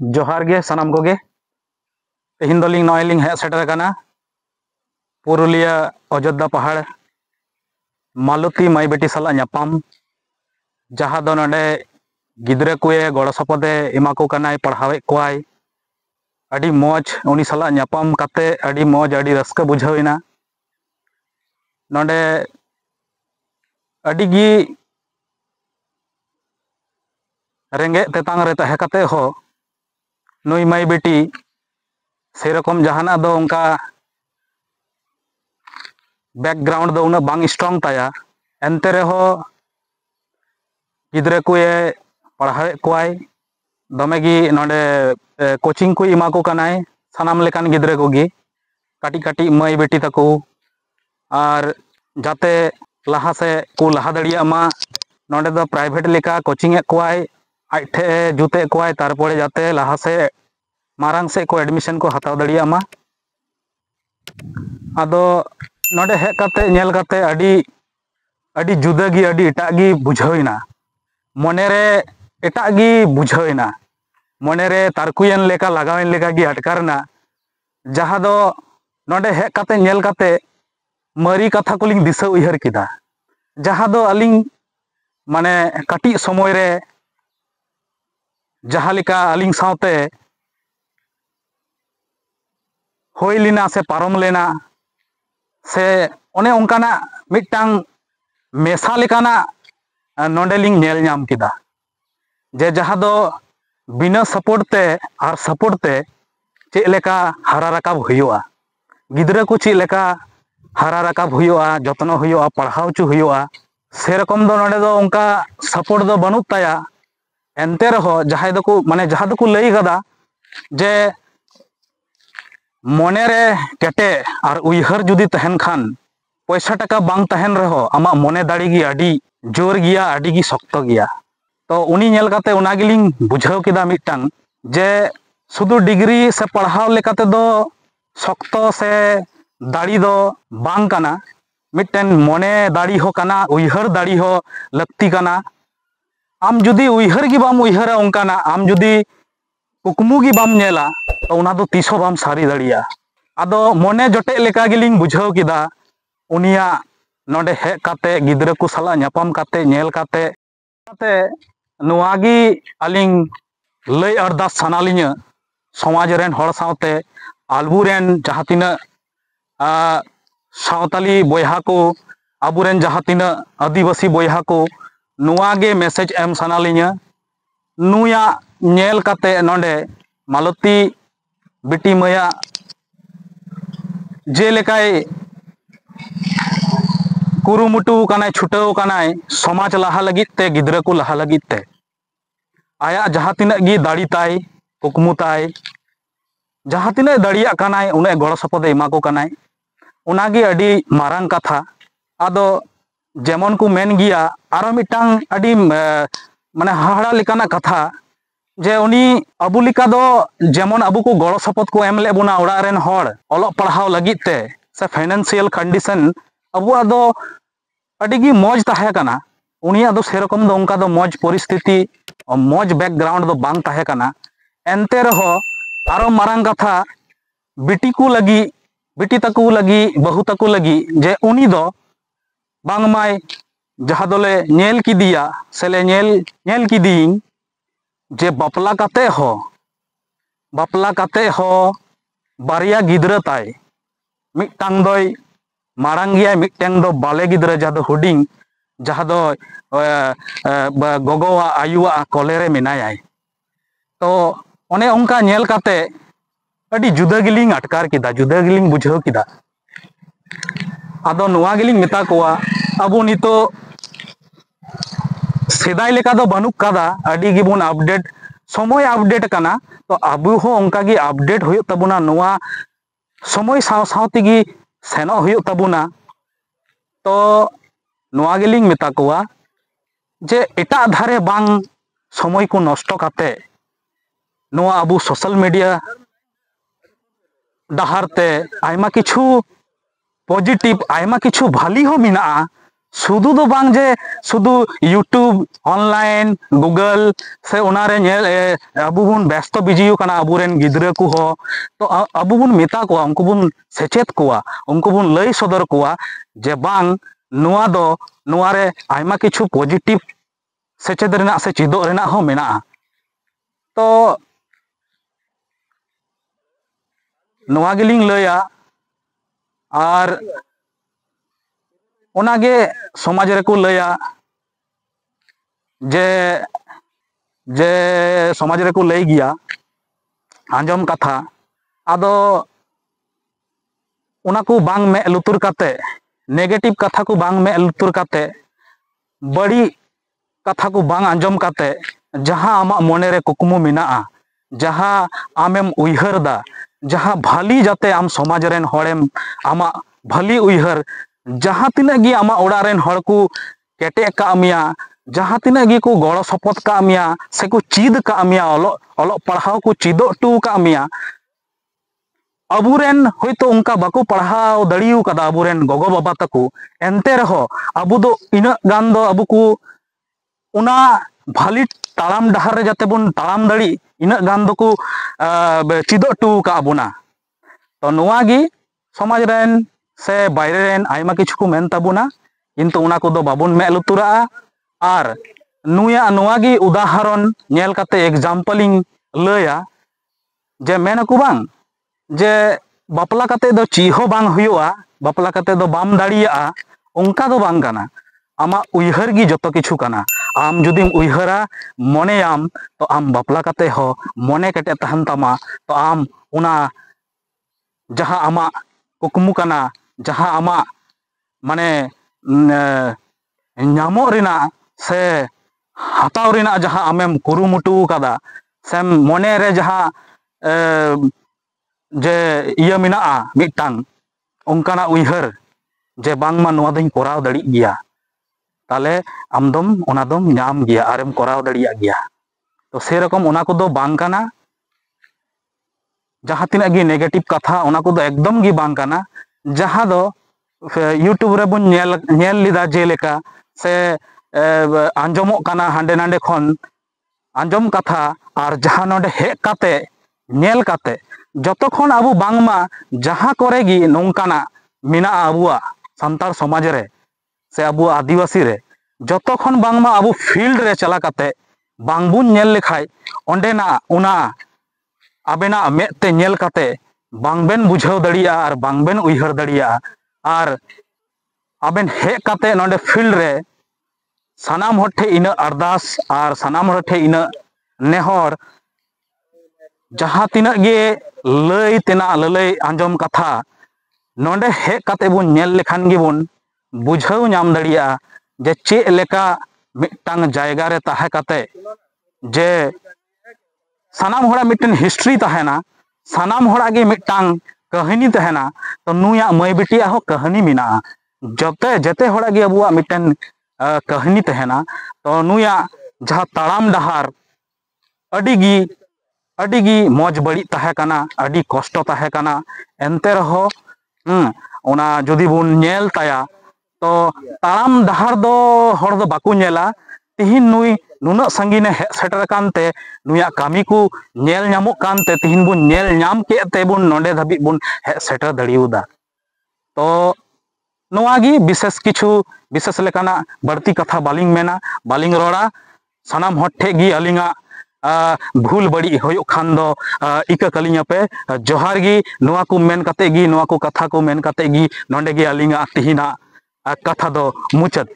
जोहार गे सनाम Koge तेहिन दोलिंग नॉयलिंग hedge shutter काना पुरुलिया अयोध्या पहाड़ मालती माई बेटी साला न्यापाम जहाँ दो नोडे गिद्रे कुए गड़ो सपदे एमा को कनाय पढ़ावे कोआय अडी मौज उनी साला न्यापाम काते अडी मौज अडी रस्का बुझाविना नोडे अडी गी रेंगे तेतांग रे तहे काते हो नुई माई बेटी सेरकम जहाना दो उनका बैकग्राउंड दो उना बांग स्ट्रॉंग ताया एंते रहो गिद्रे कुए पढ़ावे कोआय दमेगी नोडे कोचिंग को इमा को कनाय सानाम लेकान गिद्रे कोगी काटी काटी माई बेटी तको और जाते लहा से को लहा दड़िया मा नोडे दो प्राइवेट लेका कोचिंग ए कोआय आठे जुते कोआय तारपरे जाते लहा से मारांग से को एडमिशन को हताव दड़िया मा आदो नोडे हेक काते नेल काते अडी अडी जुदा गी अडी एटाग गी बुझाविना मने रे एटाग गी बुझाविना मने रे तारकुयन लेका लगावेन लेका गी अटकारना जहाँ दो नोडे हेक काते नेल काते मरी कथा को लिंग दिशा उयहर किदा जहाँ दो अलिंग माने काटी समय रे जहाँ लेका अलिंग सावते होय लिना से पारम लेना से ओने ओंकाना मिटांग मेसा लेकाना नोडेलिंग नेल नाम किदा जे जहाँ दो बिना सपोर्ट ते और सपोर्ट ते चे लेका हरा रकाब हुयुआ गिद्रा को चे लेका हरा रकाब हुयुआ जत्न हुयुआ पढ़ाव चु हुयुआ सेरकम दो नोडे दो उनका सपोर्ट दो बनुत ताया एंते रहो जहाँ दो को माने जहाँ दो को लई कदा जे मने रे केटे और उयहर जुदी तहन खान पैसा टका बांग तहन रहो आमा मने दाड़ी गी अडी जोर गिया अडी गी शक्त गिया तो उनी नेल काते उना गिलिंग बुझाव किदा मिटांग जे सुदु डिग्री से पढ़ाव लेकाते दो शक्त से दाड़ी दो बांग काना मिटन मने दाड़ी हो काना उयहर दाड़ी हो लक्ति काना आम जुदी उयहर गी बाम उयहरा उनकाना आम जुदी कुकमु गी बाम नेला तो उना दो तीसो बाम सारी दड़िया आदो मने जोटे लेका गिलिंग बुझाव किदा उनिया नोडे हेक काते गिद्रा को साला न्यापाम काते नेल काते नुआगी अलिंग लय अरदास सानालिnya समाज रेन हर सावते आलबुरेन जहाँ तिना सावताली बोयहा को आबुरेन जहाँ तिना आदिवासी बोयहा को नुआगे मैसेज एम सानालिnya नुया नेल काते नोडे मालती बेटी मया जेलेकाय कुरुमुटु कानाय छुटाव कानाय समाज लहा लगित ते गिद्रा को लहा लगित ते आया जहाँ तिना गी दाड़ी ताय कुकमु ताय जहाँ तिना दाड़िया कानाय उन्हें गड़ो सपदे एमा को कानाय उनागी अडी मारांग कथा आदो जेमन को मेन गिया आरो मिटांग अडी माने हाहाड़ा लेकाना कथा जे उनी अबु लिका दो जेमन अबु को गड़ो सपद को एम ले बुना ओड़ा रेन हर ओलोग पढ़ाव लगित ते से फाइनेंशियल कंडीशन अबुआ दो अडी गी मौज ताहे काना उनिया दो सेरकम दो उनका दो मौज परिस्थिति मौज बैकग्राउंड दो बांग ताहे काना एंते रहो आरो मारांग कथा बेटी को लगी बेटी तको लगी बहु तको लगी जे उनी दो बांग माय जहाँ दोले नेल किदिया सेले नेल किदीं जे बापला काते हो बारिया गिद्रा ताय मिटांग दोय मारांग गिया मिटांग दो बाले गिद्रा जहाँ दो हुडिंग जहाँ दो गोगोवा आयुआ कोलेरे मेनायाय तो ओने उनका नेल काते अडी जुदा गिलिंग अटकार किदा जुदा गिलिंग बुझाव किदा आदो नुआ गिलिंग मेता कोआ अबु नितो सेदाय लेका दो बनुक कादा अडी गिबुन अपडेट समय अपडेट काना तो अबु हो उनका गी अपडेट हुयो तबुना नुआ समय साव साव तिगी सेनो हुयो तबुना तो नुआ गिलिंग मेता कोआ जे एटा धारे बांग समय को नष्ट काते नुआ अबु सोशल मीडिया डहारते आयमा किछु पॉजिटिव आयमा किछु भाली हो मिना शुधु दो बांग जे शुधु यूट्यूब ऑनलाइन गूगल से उनारे नेल अबु बुन व्यस्त बिजियो काना अबुरेन गिद्रा को हो तो अबु बुन मेता को उनको बुन सेचेत कोआ उनको बुन लई सदर कोआ जे बांग नुआ दो नुआरे आयमा किछु पॉजिटिव सेचेद रेना से चिदो रेना हो मेना तो नुआ गिलिंग लया और ओनागे समाज रेको लया जे जे समाज रेको लय गिया आंजम कथा आदो ओना को बांग में लुतुर काते नेगेटिव कथा को बांग में लुतुर काते बड़ी कथा को बांग आंजम काते जहां आमा मोने रे कुकुमु मिना जहां आमेम उइहर दा जहां भाली जाते आम समाज रेन हड़ेम आमा भाली उइहर जहां तिना गी आमा ओड़ा रेन हड़ को केटे का मिया जहां तिना गी को गड़ो सपद का मिया से को चीद का मिया ओलो पढ़ाओ को चीदो टू का मिया अबुरेन होयतो उनका बाको पढ़ाओ दड़ियो कदा अबुरेन गोगो बाबा तको एनते रहो अबु दो इना गान दो अबु को उना भाली तालाम डहार रे जाते बुन तालाम दड़ी इना गान दो को चीदो टू का अबुना तो नोआ गी समाज रेन से बायरे रेन आयमा किछु को मेन ताबुना किंतु उना को दो बाबुन में लुतुरा और नुया नुआगी उदाहरण नेल काते एग्जाम्पलिंग लया जे मेन को बांग जे बापला काते दो ची हो बांग हुआ बापला काते दो बाम दाड़िया उनका दो बांग काना आमा उइहर गी जतो किछु काना आम जुदिम उइहरा मोनेयाम तो आम बापला काते हो मोने केटे तहन तमा तो आम उना जहां आमा कुकमु काना जहां आमा माने ᱧᱟᱢᱚᱜ ᱨᱮᱱᱟᱜ से हताव रेना जहां आमेम कुरुमुटु कादा सेम मोने रे जहां जे इया मिना मिटांग उनकाना उइहर जे बांगमा नोआ दኝ कोराव दड़ी गिया ताले आमदम ओनादम ᱧᱟᱢ गिया आरेम कोराव दड़िया गिया तो से रकम ओना को दो बांग काना जहां तिना गी नेगेटिव कथा ओना को दो एकदम गी बांग काना जहां दो यूट्यूब रे बुन नेल लिदा जेलेका से आंजमो काना हांडे नांडे खन आंजम कथा और जहां नोडे हे काते नेल काते जतो खन आबु बांगमा जहां करेगी नोंकाना मिना आबुआ संतार समाज रे से आबु आदिवासी रे जतो खन बांगमा आबु फील्ड रे चला काते बांगबुन नेल लेखाय ओंडेना उना आबेना मेते नेल काते बांगबेन बुझाव दड़िया और बांगबेन उइहर दड़िया और आबेन हे काते नोंडे फील्ड रे सानाम हटे इन अरदास और सानाम हटे इन नेहर जहां तिना गे लय तेना ललय आंजम कथा नोंडे हे काते बुन नेल लेखान गे बुन बुझाव नाम दड़िया जे चे लेका मिटांग जायगा रे ताहे काते जे सानाम होड़ा मिटन हिस्ट्री तहना सानाम होड़ा गे मिटांग कहानी तहना तो नुया मई बिटिया हो कहानी मिना जते जते होड़ा गे अबुआ मिटन कहानी तहना तो नुया जहां ताड़ाम डहार अडिगी मौज बड़ी तहे काना अडी कष्ट तहे काना एनते रहो ओना जुदी बुन नेल ताया तो ताड़ाम डहार दो हर दो बाकू नेला तिहिन नुई नुना संगीने हे सेटर कानते नुया कामी को नेल ᱧᱟᱢᱚᱜ कानते तिहिन बुन नेल ᱧᱟᱢ केते बुन नोंडे धाबी बुन हे सेटर दड़ियुदा तो नोआगी विशेष किछु विशेष लेकाना बढ़ती कथा बालिंग मेना बालिंग रोड़ा सानाम हट ठे गी अलिंगा भूल बड़ी होयो खान दो इका कलिंगा पे जोहार गी नोआ को मेन काते गी नोआ को कथा को मेन काते गी नोंडे गी अलिंगा तिहिना कथा दो मुचाद।